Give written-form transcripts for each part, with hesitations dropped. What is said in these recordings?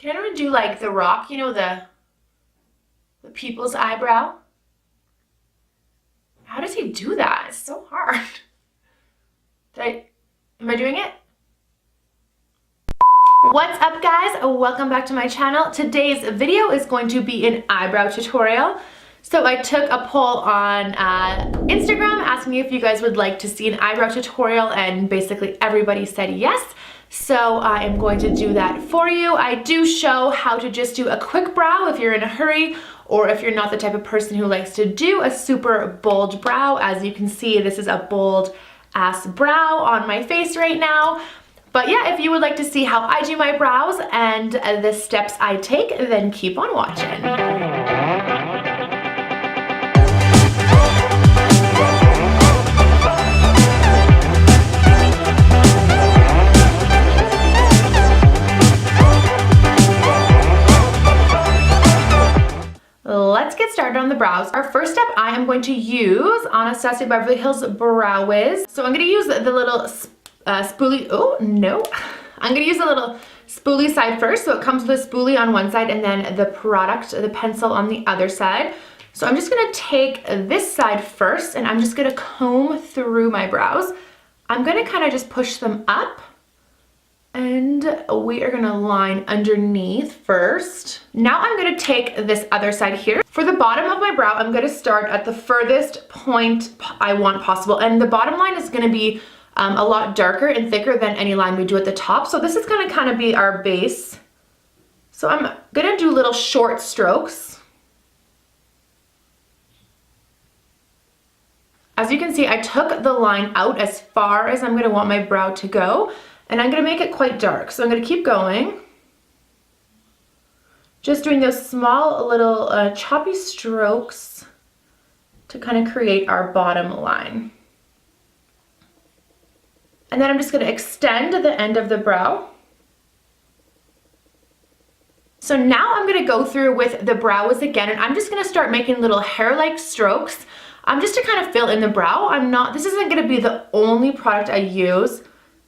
Can anyone do like The Rock, you know, the people's eyebrow? How does he do that? It's so hard. Am I doing it? What's up guys? Welcome back to my channel. Today's video is going to be an eyebrow tutorial. So I took a poll on Instagram asking if you guys would like to see an eyebrow tutorial, and basically everybody said yes. So I am going to do that for you. I do show how to just do a quick brow if you're in a hurry, or if you're not the type of person who likes to do a super bold brow. As you can see, this is a bold ass brow on my face right now. But yeah, if you would like to see how I do my brows and the steps I take, then keep on watching. Let's get started on the brows. Our first step, I am going to use Anastasia Beverly Hills Brow Wiz. So I'm going to use the little spoolie. Oh no, I'm going to use the little spoolie side first. So it comes with a spoolie on one side and then the pencil on the other side. So I'm just going to take this side first and I'm just going to comb through my brows. I'm going to kind of just push them up. And we are gonna line underneath first. Now I'm gonna take this other side here. For the bottom of my brow, I'm gonna start at the furthest point I want possible. And the bottom line is gonna be a lot darker and thicker than any line we do at the top. So this is gonna kind of be our base. So I'm gonna do little short strokes. As you can see, I took the line out as far as I'm gonna want my brow to go. And I'm going to make it quite dark. So I'm going to keep going. Just doing those small little choppy strokes to kind of create our bottom line. And then I'm just going to extend the end of the brow. So now I'm going to go through with the brow wiz again, and I'm just going to start making little hair-like strokes. Just to kind of fill in the brow. This isn't going to be the only product I use.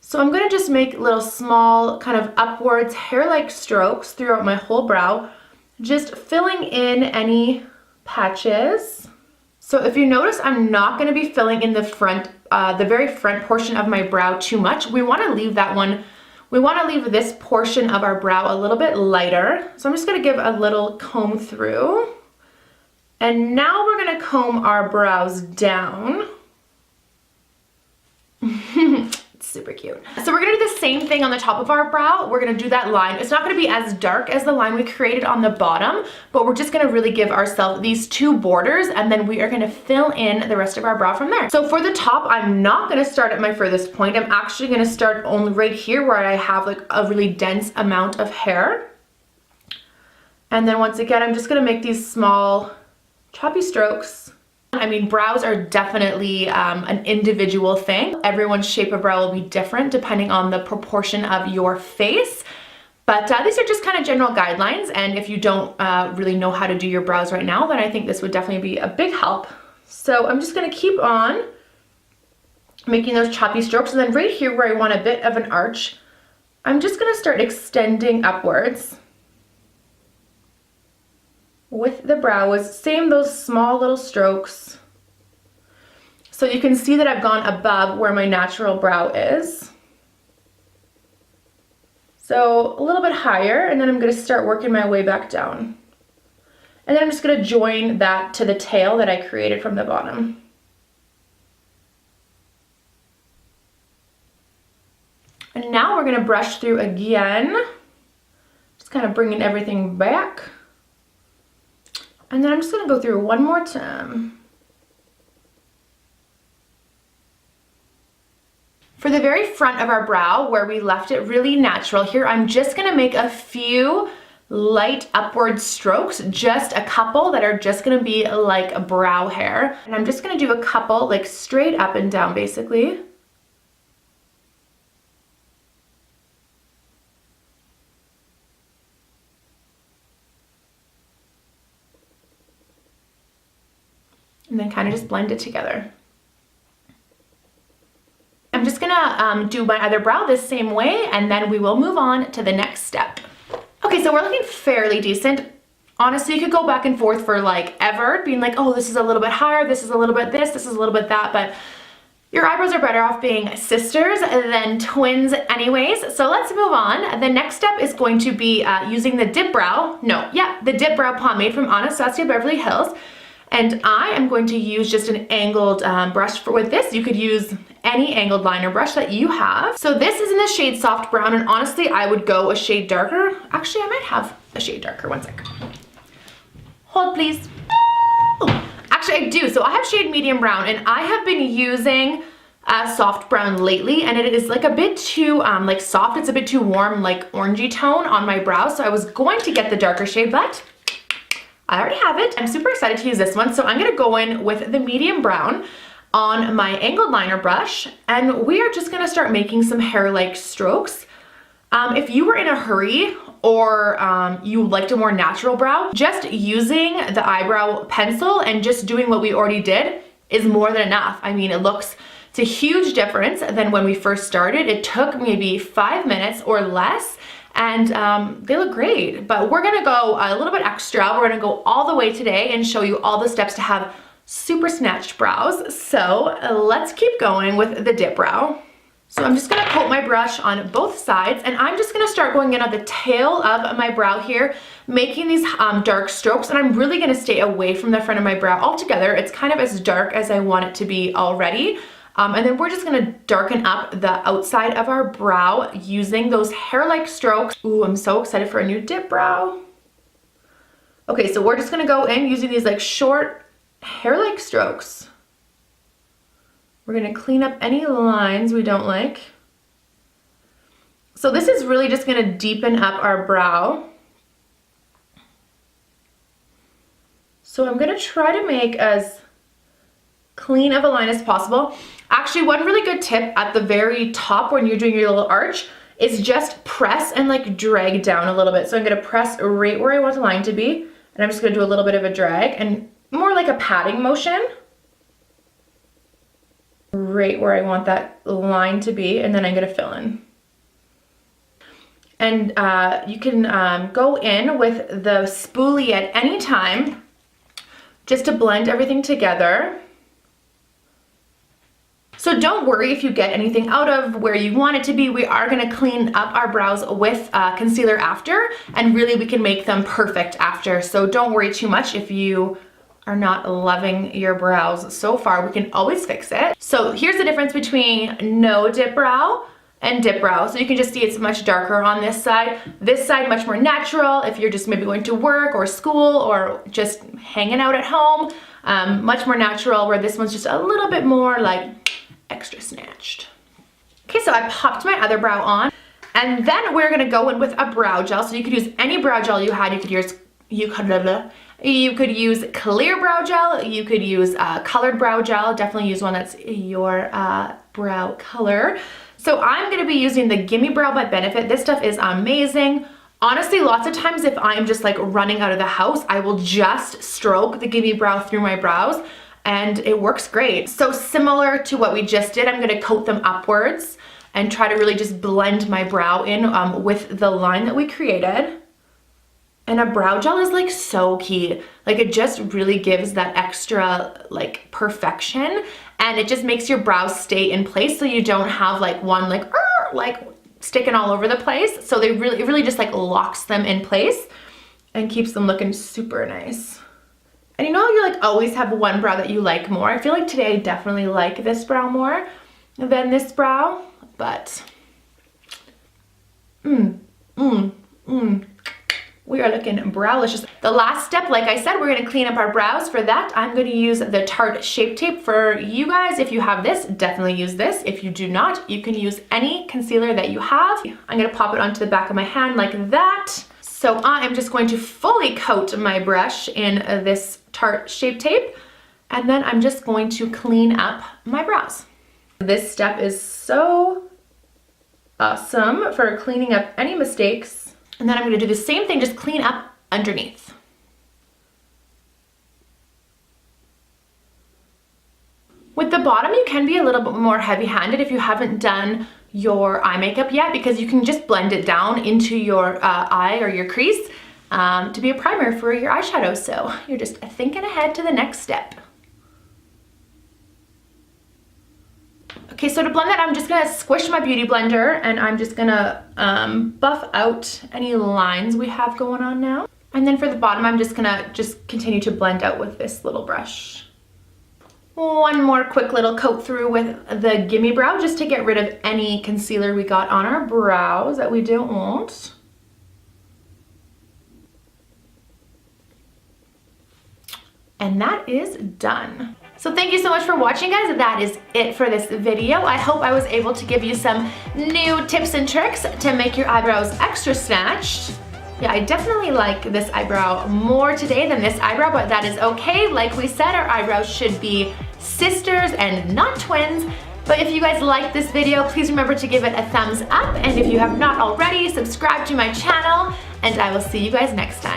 So I'm going to just make little small kind of upwards hair-like strokes throughout my whole brow, just filling in any patches. So if you notice, I'm not going to be filling in the front, the very front portion of my brow too much. We want to leave that one, we want to leave this portion of our brow a little bit lighter. So I'm just going to give a little comb through. And now we're going to comb our brows down. Super cute. So we're gonna do the same thing on the top of our brow. We're gonna do that line. It's not gonna be as dark as the line we created on the bottom, but we're just gonna really give ourselves these two borders, and then we are gonna fill in the rest of our brow from there. So for the top, I'm not gonna start at my furthest point. I'm actually gonna start only right here where I have like a really dense amount of hair. And then once again, I'm just gonna make these small choppy strokes. I mean, brows are definitely an individual thing. Everyone's shape of brow will be different depending on the proportion of your face. But these are just kind of general guidelines. And if you don't really know how to do your brows right now, then I think this would definitely be a big help. So I'm just going to keep on making those choppy strokes. And then right here where I want a bit of an arch, I'm just going to start extending upwards with the brow wiz. Same, those small little strokes. So you can see that I've gone above where my natural brow is. So a little bit higher, and then I'm going to start working my way back down. And then I'm just going to join that to the tail that I created from the bottom. And now we're going to brush through again, just kind of bringing everything back. And then I'm just going to go through one more time. For the very front of our brow, where we left it really natural here, I'm just going to make a few light upward strokes, just a couple that are just going to be like a brow hair. And I'm just going to do a couple like straight up and down basically. And then kind of just blend it together. I'm just gonna do my other brow the same way, and then we will move on to the next step. Okay, Okay, so we're looking fairly decent. Honestly, you could go back and forth for like ever, being like, oh, this is a little bit higher, this is a little bit this is a little bit that, but your eyebrows are better off being sisters than twins anyways. So let's move on. The next step is going to be using the Dip Brow, the Dip Brow pomade from Anastasia Beverly Hills. And I am going to use just an angled brush with this. You could use any angled liner brush that you have. So this is in the shade Soft Brown, and honestly, I would go a shade darker. Actually, I might have a shade darker, one sec. Hold please. Oh, actually I do, so I have shade Medium Brown, and I have been using Soft Brown lately, and it is like a bit too like soft. It's a bit too warm, like orangey tone on my brows, so I was going to get the darker shade, but I already have it. I'm super excited to use this one, so I'm gonna go in with the Medium Brown on my angled liner brush, and we are just gonna start making some hair-like strokes. If you were in a hurry or you liked a more natural brow, just using the eyebrow pencil and just doing what we already did is more than enough. I mean, it's a huge difference than when we first started. It took maybe 5 minutes or less, and they look great. But we're gonna go a little bit extra. We're gonna go all the way today and show you all the steps to have super snatched brows. So let's keep going with the Dip Brow. So I'm just gonna coat my brush on both sides, and I'm just gonna start going in on the tail of my brow here, making these dark strokes, and I'm really gonna stay away from the front of my brow altogether. It's kind of as dark as I want it to be already. And then we're just gonna darken up the outside of our brow using those hair-like strokes. Ooh, I'm so excited for a new Dip Brow. Okay, so we're just gonna go in using these like short hair-like strokes. We're gonna clean up any lines we don't like. So this is really just gonna deepen up our brow. So I'm gonna try to make as clean of a line as possible. Actually, one really good tip at the very top when you're doing your little arch is just press and like drag down a little bit. So I'm gonna press right where I want the line to be, and I'm just gonna do a little bit of a drag and more like a patting motion. Right where I want that line to be, and then I'm gonna fill in. And you can go in with the spoolie at any time just to blend everything together. So don't worry if you get anything out of where you want it to be. We are gonna clean up our brows with concealer after, and really we can make them perfect after. So don't worry too much if you are not loving your brows so far. We can always fix it. So here's the difference between no Dip Brow and Dip Brow. So you can just see it's much darker on this side. This side much more natural if you're just maybe going to work or school or just hanging out at home. Much more natural, where this one's just a little bit more like extra snatched. Okay, so I popped my other brow on, and then we're gonna go in with a brow gel. So you could use any brow gel you had. You could use clear brow gel, you could use colored brow gel. Definitely use one that's your brow color. So I'm gonna be using the Gimme Brow by Benefit. This stuff is amazing. Honestly, lots of times if I'm just like running out of the house, I will just stroke the Gimme Brow through my brows, and it works great. So similar to what we just did, I'm gonna coat them upwards and try to really just blend my brow in with the line that we created. And a brow gel is like so key. Like it just really gives that extra like perfection, and it just makes your brows stay in place so you don't have like one like sticking all over the place. So it really just like locks them in place and keeps them looking super nice. And you know, you like always have one brow that you like more. I feel like today I definitely like this brow more than this brow, but we are looking browlicious. The last step, like I said, we're gonna clean up our brows. For that, I'm gonna use the Tarte Shape Tape. For you guys, if you have this, definitely use this. If you do not, you can use any concealer that you have. I'm gonna pop it onto the back of my hand like that. So I am just going to fully coat my brush in this Tarte Shape Tape, and then I'm just going to clean up my brows. This step is so awesome for cleaning up any mistakes. And then I'm gonna do the same thing, just clean up underneath. With the bottom, you can be a little bit more heavy-handed if you haven't done your eye makeup yet, because you can just blend it down into your eye or your crease to be a primer for your eyeshadow. So you're just thinking ahead to the next step. Okay, so to blend that, I'm just gonna squish my beauty blender and I'm just gonna buff out any lines we have going on now. And then for the bottom, I'm just gonna continue to blend out with this little brush. One more quick little coat through with the Gimme Brow, just to get rid of any concealer we got on our brows that we don't want. And that is done. So thank you so much for watching, guys. That is it for this video. I hope I was able to give you some new tips and tricks to make your eyebrows extra snatched. Yeah, I definitely like this eyebrow more today than this eyebrow, but that is okay. Like we said, our eyebrows should be sisters and not twins. But if you guys like this video, please remember to give it a thumbs up. And if you have not already, subscribe to my channel, and I will see you guys next time.